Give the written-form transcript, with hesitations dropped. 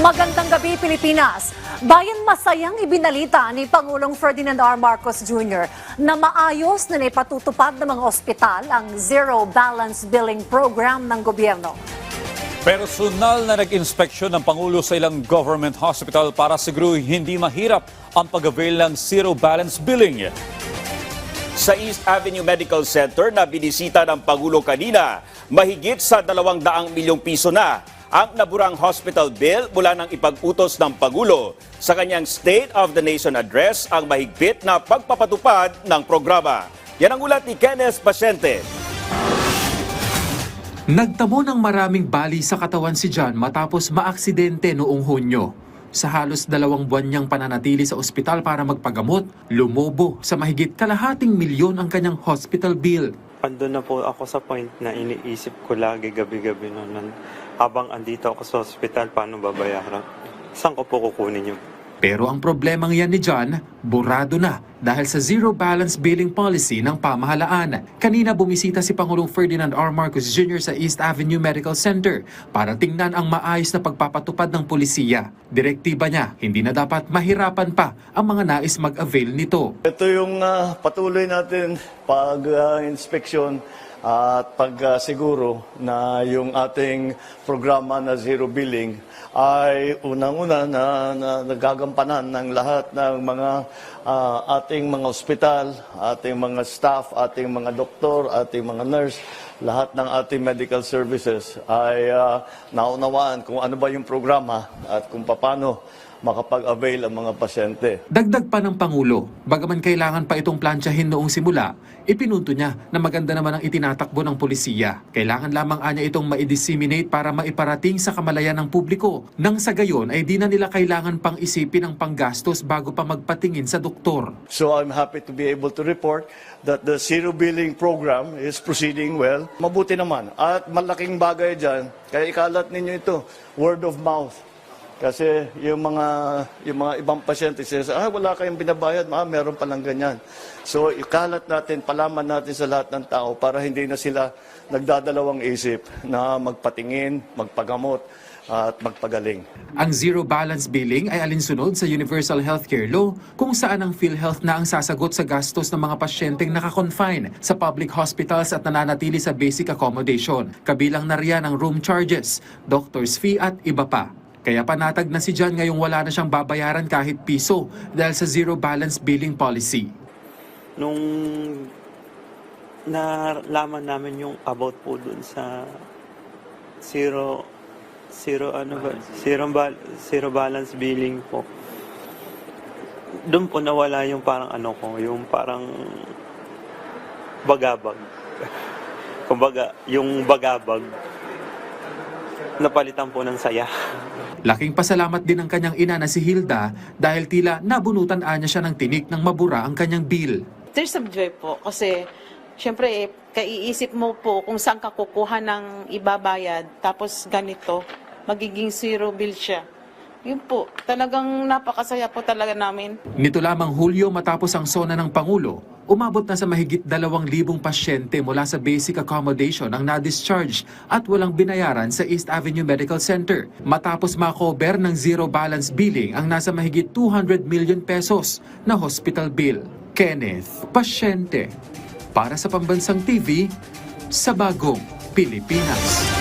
Magandang gabi, Pilipinas. Bayan masayang ibinalita ni Pangulong Ferdinand R. Marcos Jr. na maayos na naipatutupad ng mga ospital ang Zero Balance Billing Program ng gobyerno. Personal na nag-inspeksyon ng Pangulo sa ilang government hospital para siguro hindi mahirap ang pag-avail ng Zero Balance Billing. Sa East Avenue Medical Center na binisita ng Pangulo kanina, mahigit sa 200 milyong piso na ang naburang hospital bill mula ng ipag-utos ng Pangulo sa kanyang State of the Nation Address ang mahigpit na pagpapatupad ng programa. Yan ang ulat ni Kenneth Pasyente. Nagtamo ng maraming bali sa katawan si John matapos maaksidente noong Hunyo. Sa halos 2 buwan niyang pananatili sa ospital para magpagamot, lumobo sa mahigit kalahating milyon ang kanyang hospital bill. Andun na po ako sa point na iniisip ko lagi gabi-gabi noon. Habang andito ako sa ospital, paano babayaran? Saan ko po kukunin yun? Pero ang problemang yan ni John, burado na dahil sa Zero Balance Billing Policy ng pamahalaan. Kanina bumisita si Pangulong Ferdinand R. Marcos Jr. sa East Avenue Medical Center para tingnan ang maayos na pagpapatupad ng pulisiya. Direktiba niya, hindi na dapat mahirapan pa ang mga nais mag-avail nito. Ito yung patuloy natin pag-inspeksyon at pagsiguro na yung ating programa na Zero Billing ay unang-una na nagagampanan ng lahat ng mga ating mga ospital, ating mga staff, ating mga doktor, ating mga nurse, lahat ng ating medical services ay naunawaan kung ano ba yung programa at kung paano makapag-avail ang mga pasyente. Dagdag pa ng Pangulo, bagaman kailangan pa itong plansyahin noong simula, ipinunto niya na maganda naman ang itinatakbo ng pulisiya. Kailangan lamang anya itong ma-disseminate para maiparating sa kamalayan ng publiko. Nang sa gayon ay di na nila kailangan pang isipin ang panggastos bago pa magpatingin sa doktor. So I'm happy to be able to report that the Zero Billing Program is proceeding well. Mabuti naman at malaking bagay dyan, kaya ikalat ninyo ito, word of mouth. Kasi yung mga ibang pasyente sinasabi, wala kayong binabayad, meron palang ganyan. So ikalat natin, palaman natin sa lahat ng tao para hindi na sila nagdadalawang isip na magpatingin, magpagamot at magpagaling. Ang Zero Balance Billing ay alinsunod sa Universal Healthcare Law kung saan ang PhilHealth na ang sasagot sa gastos ng mga pasyenteng nakakonfine sa public hospitals at nananatili sa basic accommodation. Kabilang na riyan ang room charges, doctor's fee at iba pa. Kaya panatag na si John ngayong wala na siyang babayaran kahit piso dahil sa Zero Balance Billing Policy. Nung nalaman namin yung about po dun sa zero balance billing po, doon po nawala yung parang yung parang bagabag. Kumbaga, yung bagabag napalitan po ng saya. Laking pasalamat din ang kanyang ina na si Hilda dahil tila nabunutan niya siya ng tinik nang mabura ang kanyang bill. There's some joy po kasi syempre kaiisip mo po kung saan ka kukuha ng ibabayad tapos ganito, magiging zero bill siya. Yun po, talagang napakasaya po talaga namin. Nito lamang Hulyo matapos ang SONA ng Pangulo, umabot na sa mahigit 2,000 pasyente mula sa basic accommodation ang na-discharge at walang binayaran sa East Avenue Medical Center. Matapos makover ng Zero Balance Billing ang nasa mahigit 200 million pesos na hospital bill. Kenneth Pasyente, para sa Pambansang TV, sa Bagong Pilipinas.